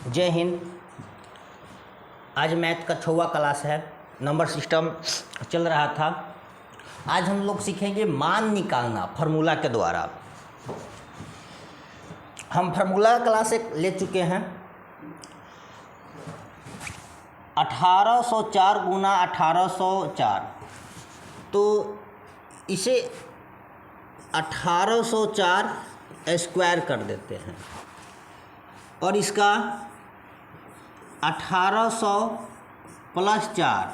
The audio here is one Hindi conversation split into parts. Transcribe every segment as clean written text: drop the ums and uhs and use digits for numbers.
जय हिंद। आज मैथ का 6वां क्लास है। नंबर सिस्टम चल रहा था। आज हम लोग सीखेंगे मान निकालना फार्मूला के द्वारा। हम फार्मूला क्लास एक ले चुके हैं। 1804 गुना 1804, तो इसे 1804 स्क्वायर कर देते हैं और इसका 1800 प्लस 4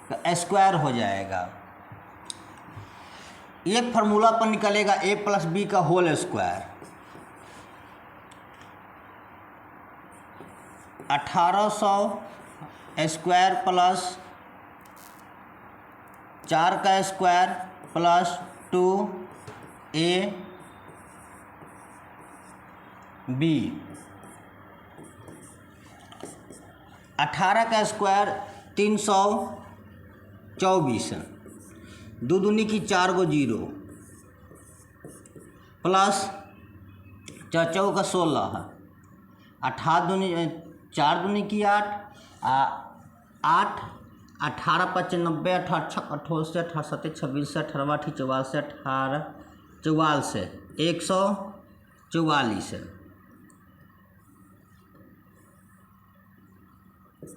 का स्क्वायर हो जाएगा। एक फार्मूला पर निकलेगा a प्लस बी का होल स्क्वायर। 1800 स्क्वायर प्लस 4 का स्क्वायर प्लस 2a b। 18 का स्क्वायर 324, दो दूनी की 4 गो 0 प्लस 4 का 16, 18 दूनी 4 दूनी की 8, 8 18 5 90, 88 88 88 26 18 84 18 44 144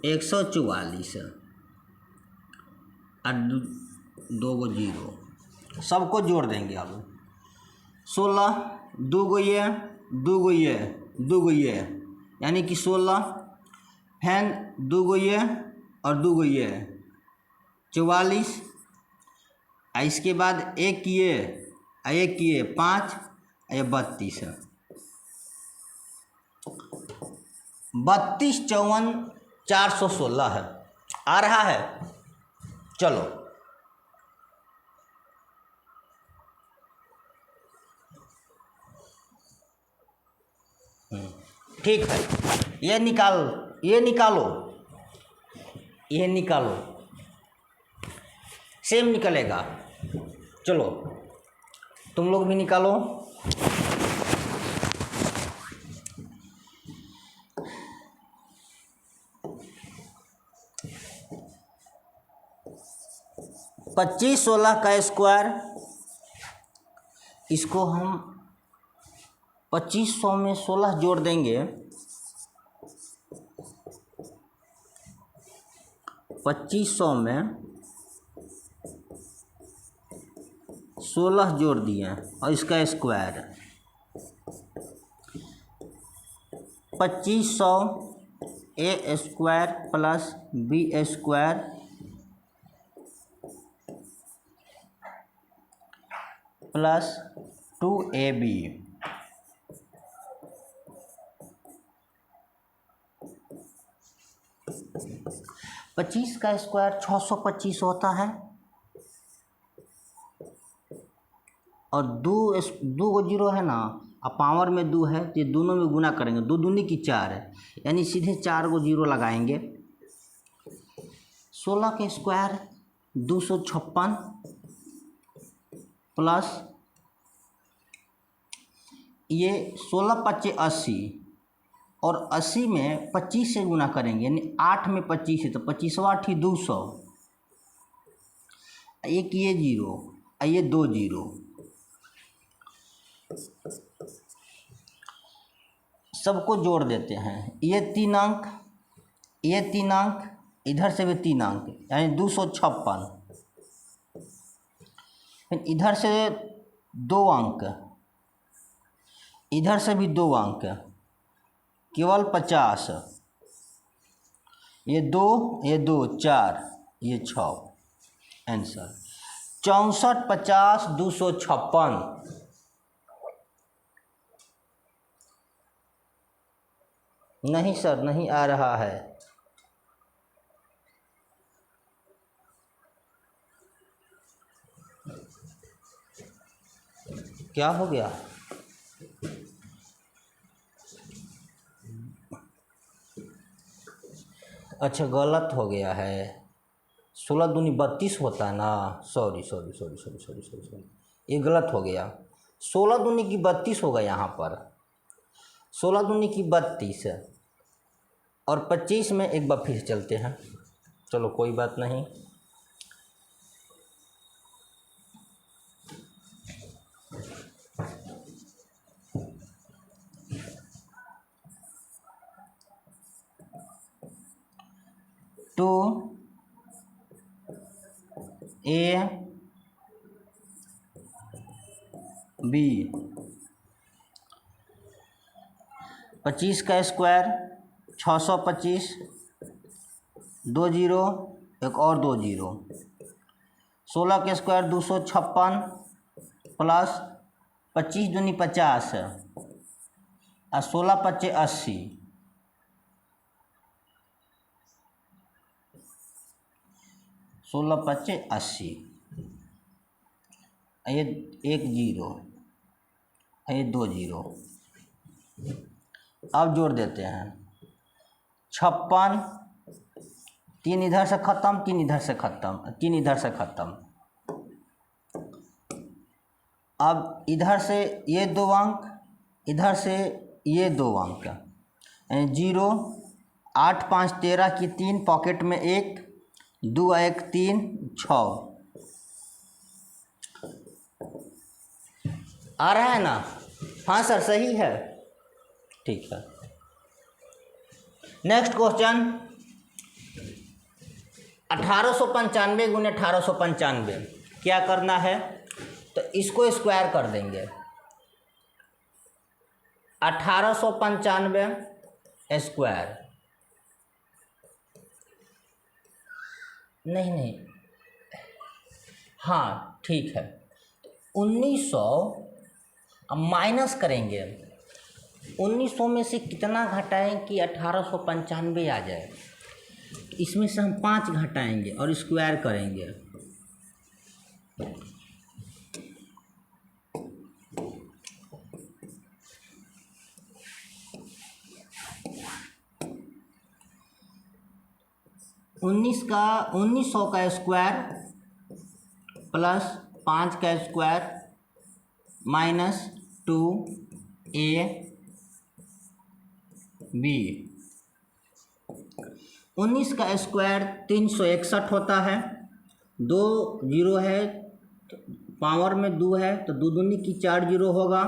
144 और 2 गो 0 सबको जोड़ देंगे। अब 16 2 गो ये 2 गो ये 2 गो ये, यानी कि 16 फैन 2 गो ये और 2 गो ये 44। इसके बाद एक ये 5 ये 32 32 54 416 है। आ रहा है। चलो ठीक है। ये निकालो सेम निकलेगा। चलो तुम लोग भी निकालो। पच्चीस 16 का स्क्वायर, इसको हम 2500 में 16 जोड़ देंगे। 2500 में 16 जोड़ दिए और इसका square 2500 a square plus b square plus 2ab। 25 का स्क्वायर 625 होता है और दो गो 0 है ना, अब पावर में 2 है तो ये दोनों में गुना करेंगे। 2 दूनी की 4 है, यानी सीधे 4 गो 0 लगाएंगे। 16 के स्क्वायर 256 प्लस ये 16 25 80 और 80 में 25 से गुना करेंगे, यानी 8 में 25 है तो 25वां 8 200। एक ये 0 ये 2 0, सबको जोड़ देते हैं। ये 3 अंक इधर से भी 3 अंक, यानी 256। फिर इधर से 2 अंक, इधर से भी 2 अंक, केवल 50। ये 2 4 ये 6। आंसर 64 50 256। नहीं सर, नहीं आ रहा है। क्या हो गया? अच्छा, गलत हो गया है। 16 दूनी 32 होता है ना। सॉरी, ये गलत हो गया। 16 दूनी की 32 होगा यहाँ पर। 16 दूनी की 32 है और 25 में एक बार फिर चलते हैं। चलो कोई बात नहीं। टू ए बी 25 का स्क्वायर 625, 2 जीरो एक और 2 जीरो, 16 का स्क्वायर 256 प्लस 25 दूनी 50 और 16 पच्चे 80, 16 पच्चे 80, ये 1 जीरो, ये 2 जीरो। अब जोड़ देते हैं 56, 3 इधर से ख़त्म, 3 इधर से ख़त्म, 3 इधर से ख़त्म। अब इधर से ये 2 अंक, इधर से ये 2 अंक, यानी 0, 8 5 13 की 3 पॉकेट में 1, 2 1 3 6। आ रहा है ना? हाँ सर सही है, ठीक है। नेक्स्ट क्वेश्चन 1895 गुने 1895 क्या करना है? तो इसको स्क्वायर कर देंगे। 1895 स्क्वायर, नहीं, हाँ ठीक है। 1900 अब माइनस करेंगे, 1900 में से कितना घटाएं कि 1895 आ जाए? इसमें से हम 5 घटाएंगे और स्क्वायर करेंगे। का 1900 का स्क्वायर प्लस 5 का स्क्वायर माइनस 2ab, 19 का स्क्वायर 361 होता है, 2 जीरो है पावर में 2 है तो 2 दूनी की 4 जीरो होगा,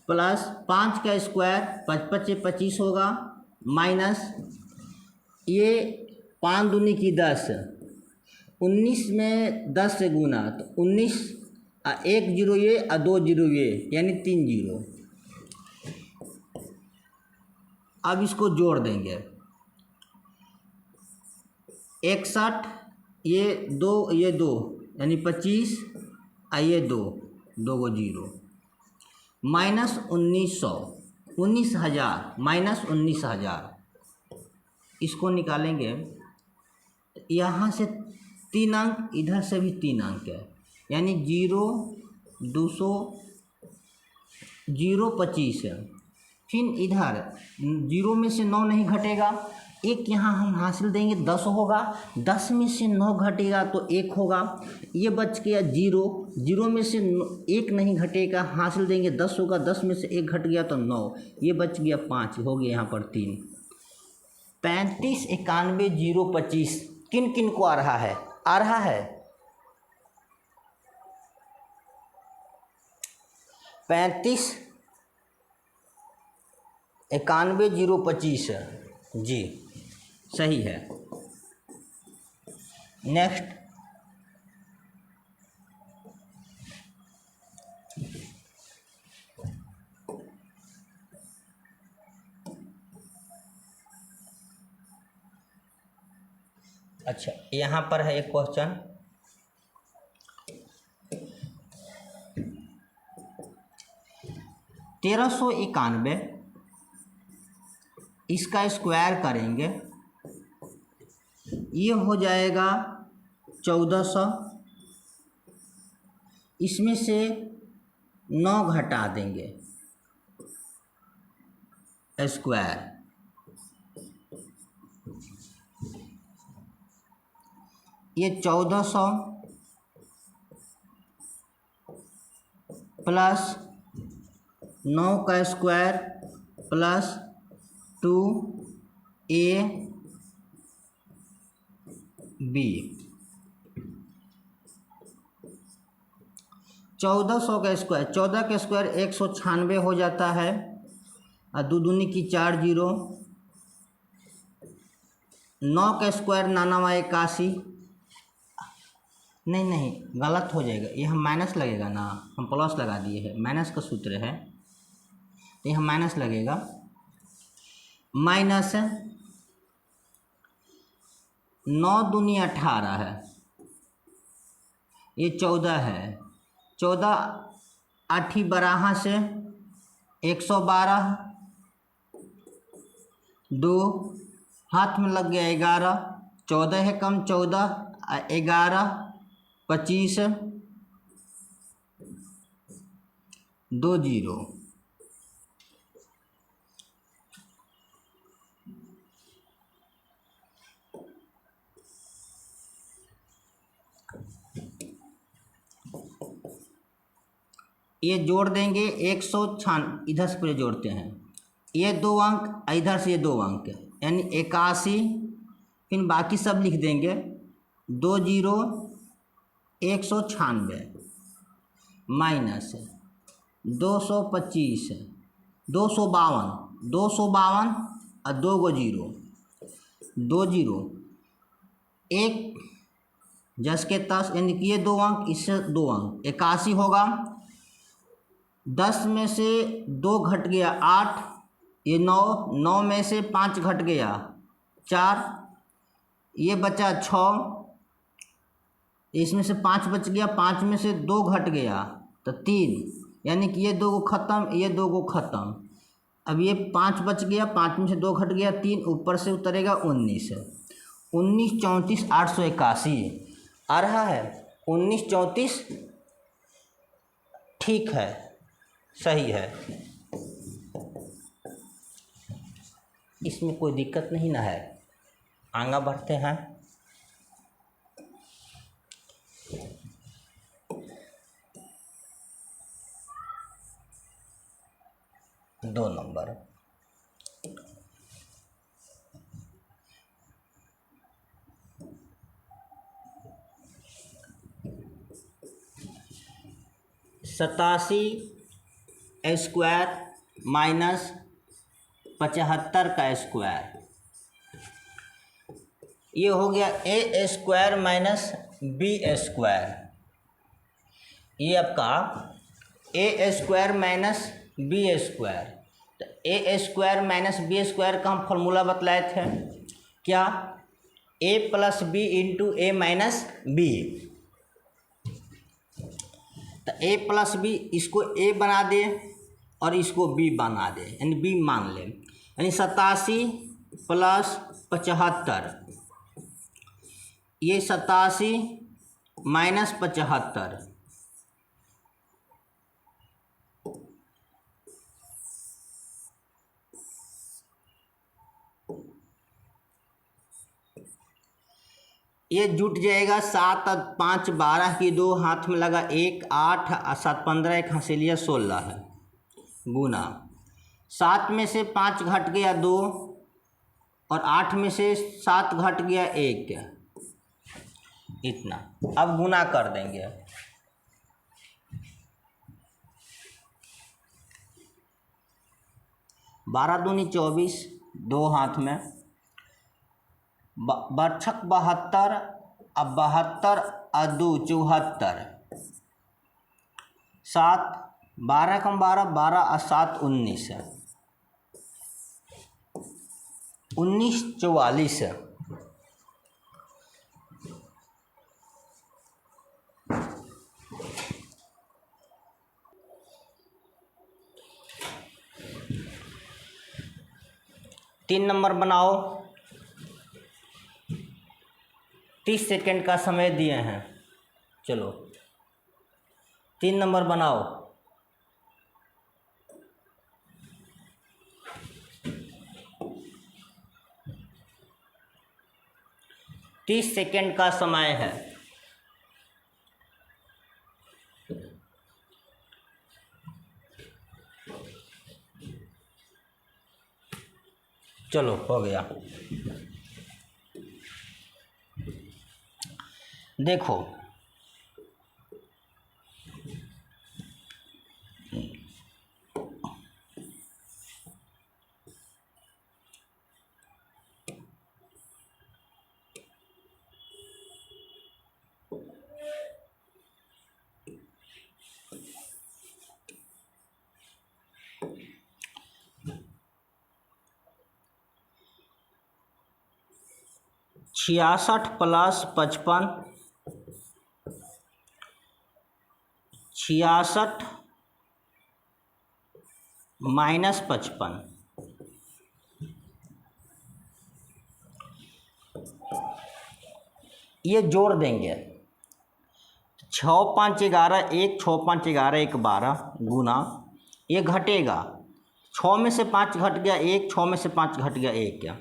प्लस 5 का स्क्वायर 5 पच्चे 25 होगा, माइनस ये 5 दूनी की 10, 19 में 10 से गुना तो 19, 1 जीरो ये और 2 जीरो ये, यानी 3 जीरो। अब इसको जोड़ देंगे 61, ये 2 ये 2 यानी 25 और ये 2 2 जीरो, माइनस 1900, 19,000 माइनस 19,000। इसको निकालेंगे, यहाँ से 3 अंक, इधर से भी 3 अंक है, यानी 0 200 0 25 है। फिर इधर 0 में से 9 नहीं घटेगा, 1 यहाँ हम हासिल देंगे 10 होगा, 10 में से 9 घटेगा तो 1 होगा, ये बच गया 0, 0 में से 1 नहीं घटेगा, हासिल देंगे 10 होगा, 10 में से 1 घट गया तो 9, ये बच गया 5, हो गया यहाँ पर 3। 35 91 0 25 किन किन को आ रहा है? आ रहा है 35 91 0 25 जी सही है। नेक्स्ट अच्छा, यहाँ पर है एक क्वेश्चन, तेरह सौ 91 इसका स्क्वायर करेंगे, ये हो जाएगा 1400, इसमें से 9 घटा देंगे स्क्वायर, ये 1400 प्लस 9 का स्क्वायर प्लस 2ab 1400 का स्क्वायर, 14 का स्क्वायर 196 हो जाता है और 2 दूनी की 4 जीरो। 9 का स्क्वायर 9981, नहीं गलत हो जाएगा, ये हम माइनस लगेगा ना, हम प्लस लगा दिए हैं, माइनस का सूत्र है तो यहाँ माइनस लगेगा। माइनस 9 दूनी 18 है, ये 14 है, 14 8 12 से 112, 2 हाथ में लग गया 11, 14 है कम 14, 11 25 2 जीरो। ये जोड़ देंगे 196, इधर से पूरे जोड़ते हैं, ये 2 अंक इधर से ये 2 अंक, यानी 81, फिर बाकी सब लिख देंगे 2 जीरो 196 माइनस 225 252 और 2 गो जीरो, 2 जीरो 1 जस के तस, यानी कि ये 2 अंक इससे 2 अंक 81 होगा। 10 में से 2 घट गया 8, ये 9, 9 में से 5 घट गया 4, ये बचा 6, इसमें से 5 बच गया, 5 में से 2 घट गया तो 3, यानी कि ये 2 को ख़त्म, ये 2 को ख़त्म। अब ये 5 बच गया, 5 में से 2 घट गया 3, ऊपर से उतरेगा 19, 19 34 881 आ रहा है। 19 34 ठीक है, सही है, इसमें कोई दिक्कत नहीं ना है। आगे बढ़ते हैं। दो नंबर, सतासी स्क्वायर माइनस 75 का स्क्वायर, ये हो गया ए स्क्वायर माइनस बी स्क्वायर। ये आपका ए स्क्वायर माइनस बी स्क्वायर, तो ए स्क्वायर माइनस बी स्क्वायर का हम फॉर्मूला बतलाए थे क्या, ए plus b into a minus B. तो ए प्लस बी, इसको ए बना दे और इसको बी बना दे, यानी बी मान ले, यानी 87 प्लस 75, ये 87 माइनस 75, ये जुट जाएगा 7 और 5 12 की 2 हाथ में लगा 1, 8 और 7 15, एक हंसेलिया 16 है, गुना 7 में से 5 घट गया 2 और 8 में से 7 घट गया 1, इतना। अब गुना कर देंगे, बारह दूनी 24, 2 हाथ में, बरछक 72, अब 72 और 2 74, 7 12 कम 12, 12 और 7 19, 19 44, तीन नंबर बनाओ। 30 सेकेंड का समय दिए हैं, चलो 3 नंबर बनाओ। तीस सेकेंड का समय है। चलो हो गया। देखो छियासठ प्लस 55, 66 माइनस 55, ये जोड़ देंगे। 6 5 11 1, 6 5 11 1 12 गुना, ये घटेगा। 6 में से 5 घट गया 1, 6 में से 5 घट गया 1।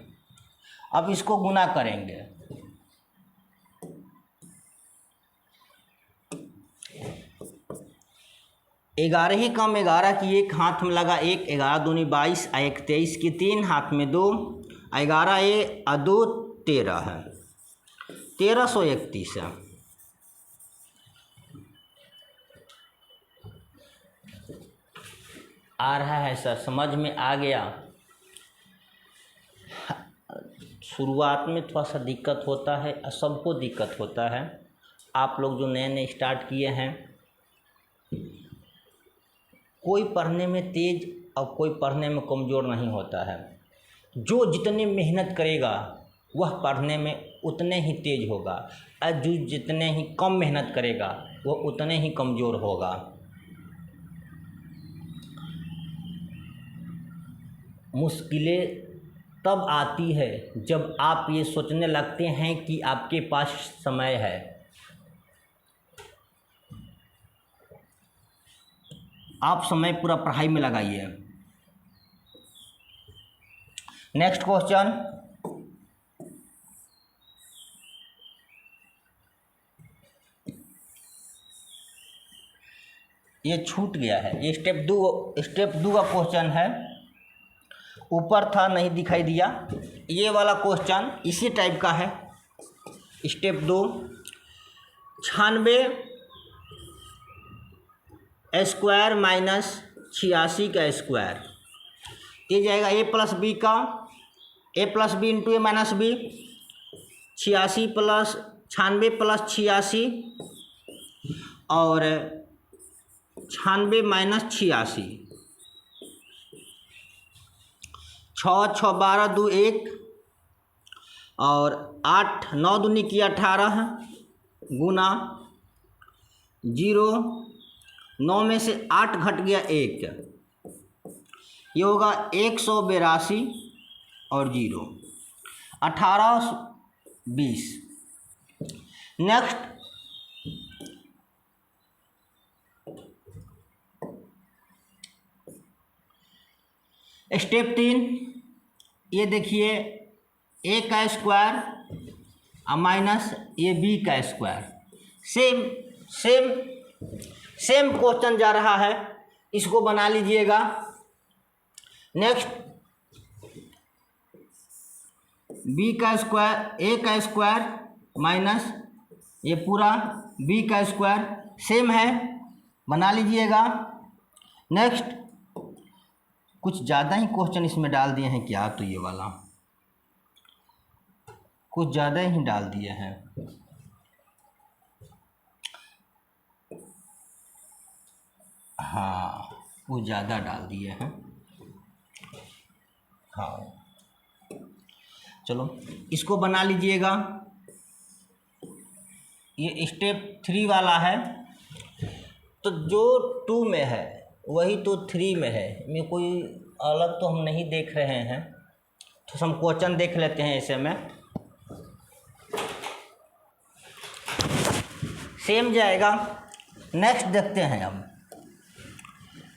अब इसको गुना करेंगे। ग्यारह ही कम 11 की 1 हाथ में लगा 1, 11 दूनी 22, 1 23 की 3 हाथ में 2, 11 ये 2 13 है, 1331 है। आ रहा है सर, समझ में आ गया। शुरुआत में थोड़ा सा दिक्कत होता है, सबको दिक्कत होता है। आप लोग जो नए नए स्टार्ट किए हैं, कोई पढ़ने में तेज और कोई पढ़ने में कमज़ोर नहीं होता है। जो जितने मेहनत करेगा वह पढ़ने में उतने ही तेज होगा, और जो जितने ही कम मेहनत करेगा वह उतने ही कमज़ोर होगा। मुश्किलें तब आती है जब आप ये सोचने लगते हैं कि आपके पास समय है। आप समय पूरा पढ़ाई में लगाइए। नेक्स्ट क्वेश्चन, ये छूट गया है, ये स्टेप दो का क्वेश्चन है। ऊपर था नहीं दिखाई दिया। ये वाला क्वेश्चन इसी टाइप का है। स्टेप 2, 96 स्क्वायर माइनस 86 का स्क्वायर, ये जाएगा a प्लस बी का, a plus b into a minus b, 96 plus 96 plus 86 और 96 माइनस 86, 6 6 12 2 1 और 8 9 दूनी की 18 गुना 0, 9 में से 8 घट गया 1, ये होगा 182 और 0 1820। नेक्स्ट स्टेप 3, ये देखिए a का स्क्वायर माइनस ये b का स्क्वायर, सेम क्वेश्चन जा रहा है, इसको बना लीजिएगा। नेक्स्ट b का स्क्वायर a का स्क्वायर माइनस ये पूरा b का स्क्वायर सेम है, बना लीजिएगा। नेक्स्ट कुछ ज़्यादा ही क्वेश्चन इसमें डाल दिए हैं क्या, तो ये वाला कुछ ज़्यादा ही डाल दिए हैं। हाँ वो ज़्यादा डाल दिए हैं। हाँ चलो इसको बना लीजिएगा। ये स्टेप 3 वाला है, तो जो 2 में है वही तो 3 में है, में कोई अलग तो हम नहीं देख रहे हैं। तो हम क्वेश्चन देख लेते हैं ऐसे में, सेम जाएगा। नेक्स्ट देखते हैं, अब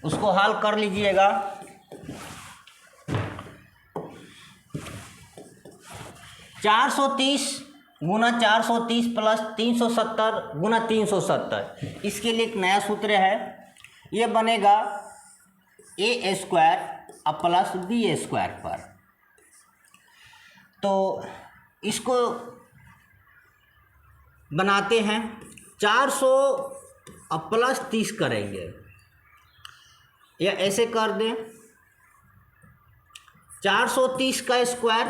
उसको हल कर लीजिएगा। चार 430 गुना 430 प्लस 370 गुना 370, इसके लिए एक नया सूत्र है। ये बनेगा a² प्लस b² पर। तो इसको बनाते हैं 400 अब प्लस 30 करेंगे, या ऐसे कर दें 430 का स्क्वायर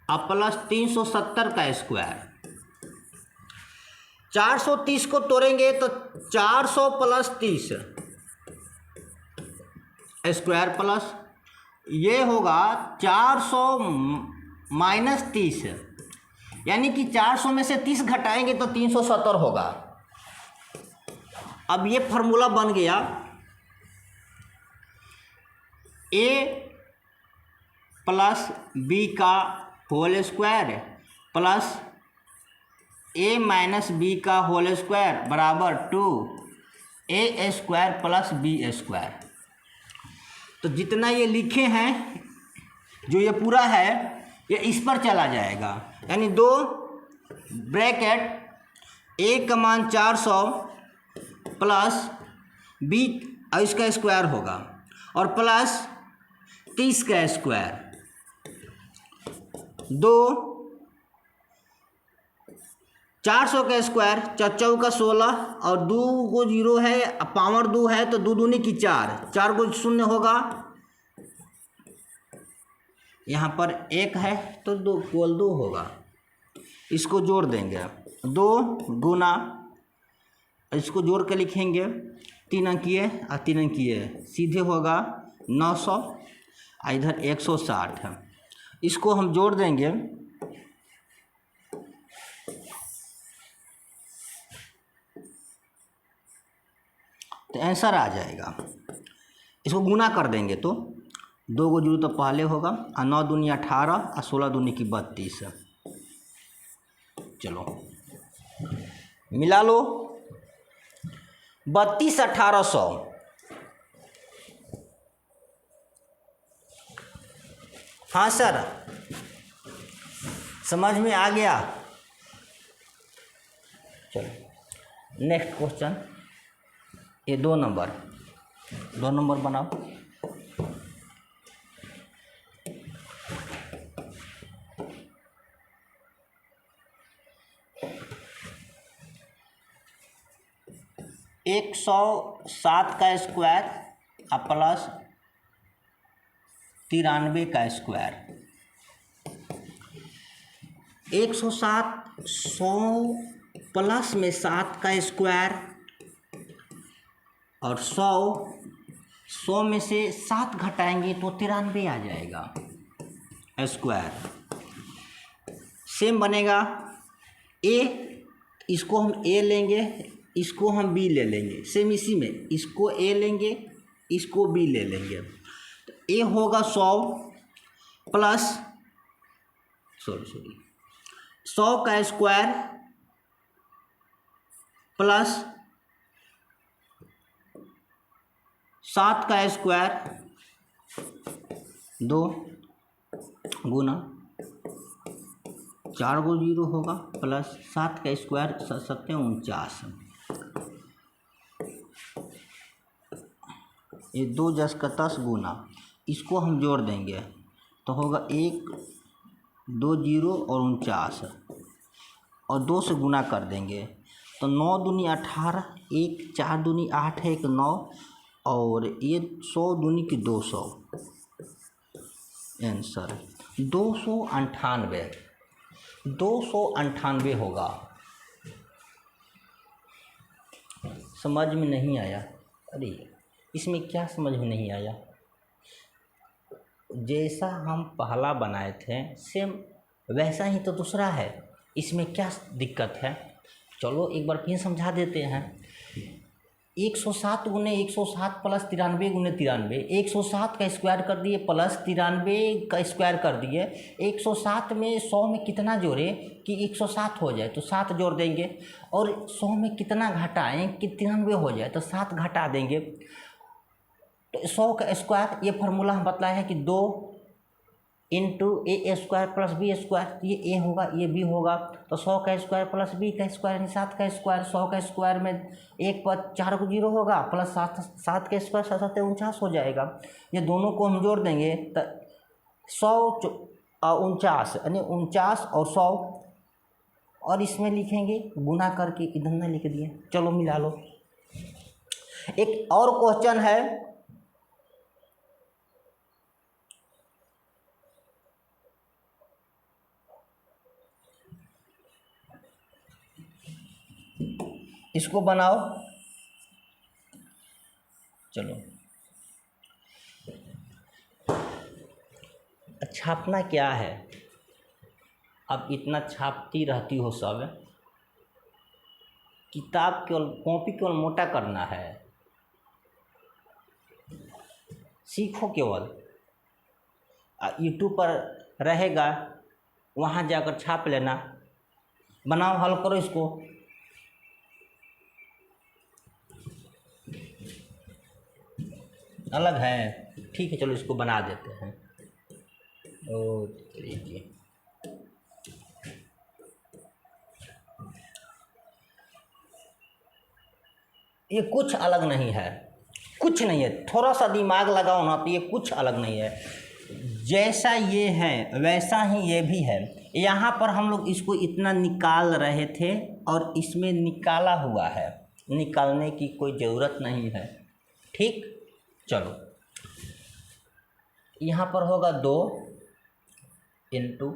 अब प्लस 370 का स्क्वायर। 430 को तोड़ेंगे तो 400 प्लस 30 स्क्वायर प्लस ये होगा 400 माइनस 30, यानी कि 400 में से 30 घटाएंगे तो 370 होगा। अब ये फार्मूला बन गया a प्लस बी का whole square plus a minus b का होल स्क्वायर बराबर 2a square plus b square. तो जितना ये लिखे हैं जो ये पूरा है ये इस पर चला जाएगा, यानी 2 ब्रैकेट a का मान 400 प्लस b इसका स्क्वायर होगा और प्लस 30 का स्क्वायर 2 400 का स्क्वायर 4 का 16 और 2 को 0 है, पावर 2 है तो 2 दूनी की 4 को 0 होगा, यहाँ पर 1 है तो 2 कोल 2 होगा। इसको जोड़ देंगे 2 गुना, इसको जोड़ के लिखेंगे 3 अंकीय और 3 अंकीय सीधे होगा 900 इधर 160 है। इसको हम जोड़ देंगे तो आंसर आ जाएगा। इसको गुना कर देंगे तो 2 को 0 तो पहले होगा और 9 दूनी 18 और 16 दूनी की 32। चलो मिला लो 32 1800। हाँ सर समझ में आ गया। चलो नेक्स्ट क्वेश्चन, ये 2 नंबर बनाओ। एक 107 का स्क्वायर और प्लस 93 का स्क्वायर। 107 100 प्लस में 7 का स्क्वायर और 100 में से 7 घटाएंगे तो 93 आ जाएगा स्क्वायर। सेम बनेगा ए, इसको हम ए लेंगे, इसको हम बी ले लेंगे, सेम इसी में इसको ए लेंगे, इसको बी ले लेंगे। तो ए होगा 100 प्लस 100 का स्क्वायर प्लस 7 का स्क्वायर 2 गुना 4 को 0 होगा प्लस 7 का स्क्वायर 7 49। ये 2 10 का 10 गुना, इसको हम जोड़ देंगे तो होगा 1 2 0 और 49 और 2 से गुना कर देंगे तो 9 दूनी 18, 1 4 दूनी 8 है 1 9 और ये 100 दूनी की 200। आंसर 298 होगा। समझ में नहीं आया? अरे इसमें क्या समझ में नहीं आया? जैसा हम पहला बनाए थे सेम वैसा ही तो दूसरा है, इसमें क्या दिक्कत है? चलो एक बार फिर समझा देते हैं। 107 गुने 107 प्लस 93 गुने 93, 107 का स्क्वायर कर दिए प्लस 93 का स्क्वायर कर दिए। 107 में 100 में कितना जोड़े कि 107 हो जाए तो 7 जोड़ देंगे, और 100 में कितना घटाएं कि 93 हो जाए तो 7 घटा देंगे। तो 100 का स्क्वायर, ये फार्मूला हम बतलाया है कि 2 इंटू ए स्क्वायर प्लस बी स्क्वायर, ये ए होगा ये बी होगा, तो 100 का स्क्वायर प्लस बी का स्क्वायर यानी 7 का स्क्वायर। 100 का स्क्वायर में 1 पर 4 को 0 होगा प्लस 7 का स्क्वायर 7 49 हो जाएगा। ये दोनों को हम जोड़ देंगे तो 100 49 यानी 49 और 100, और इसमें लिखेंगे गुना करके, इधर ना लिख दिए, चलो मिला लो। एक और क्वेश्चन है, इसको बनाओ, चलो। छापना क्या है, अब इतना छापती रहती हो सब, किताब केवल, कॉपी केवल मोटा करना है, सीखो केवल। यूट्यूब पर रहेगा, वहाँ जाकर छाप लेना, बनाओ, हल करो इसको। अलग है, ठीक है, चलो इसको बना देते हैं। ओ लीजिए, ये कुछ अलग नहीं है, कुछ नहीं है, थोड़ा सा दिमाग लगाओ ना, तो ये कुछ अलग नहीं है। जैसा ये है वैसा ही ये भी है। यहाँ पर हम लोग इसको इतना निकाल रहे थे और इसमें निकाला हुआ है, निकालने की कोई ज़रूरत नहीं है, ठीक। चलो, यहाँ पर होगा 2 इंटू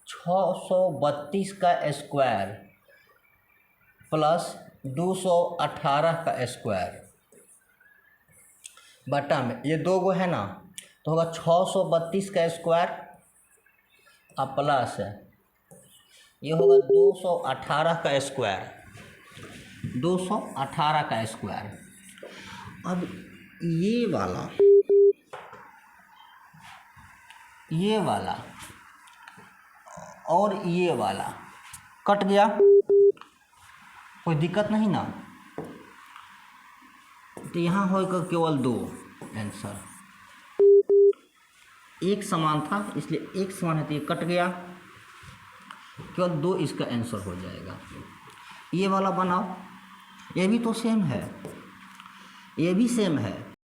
632 का स्क्वायर प्लस 218 का स्क्वायर बटा में, ये 2 गो है ना, तो होगा 632 का स्क्वायर और प्लस ये होगा 218 का स्क्वायर, 218 का स्क्वायर। अब ये वाला और ये वाला कट गया, कोई दिक्कत नहीं ना, तो यहाँ होगा केवल 2 आंसर। एक समान था इसलिए एक समान है, तो ये कट गया, केवल 2 इसका आंसर हो जाएगा। ये वाला बनाओ, ये भी तो सेम है, ये भी सेम है,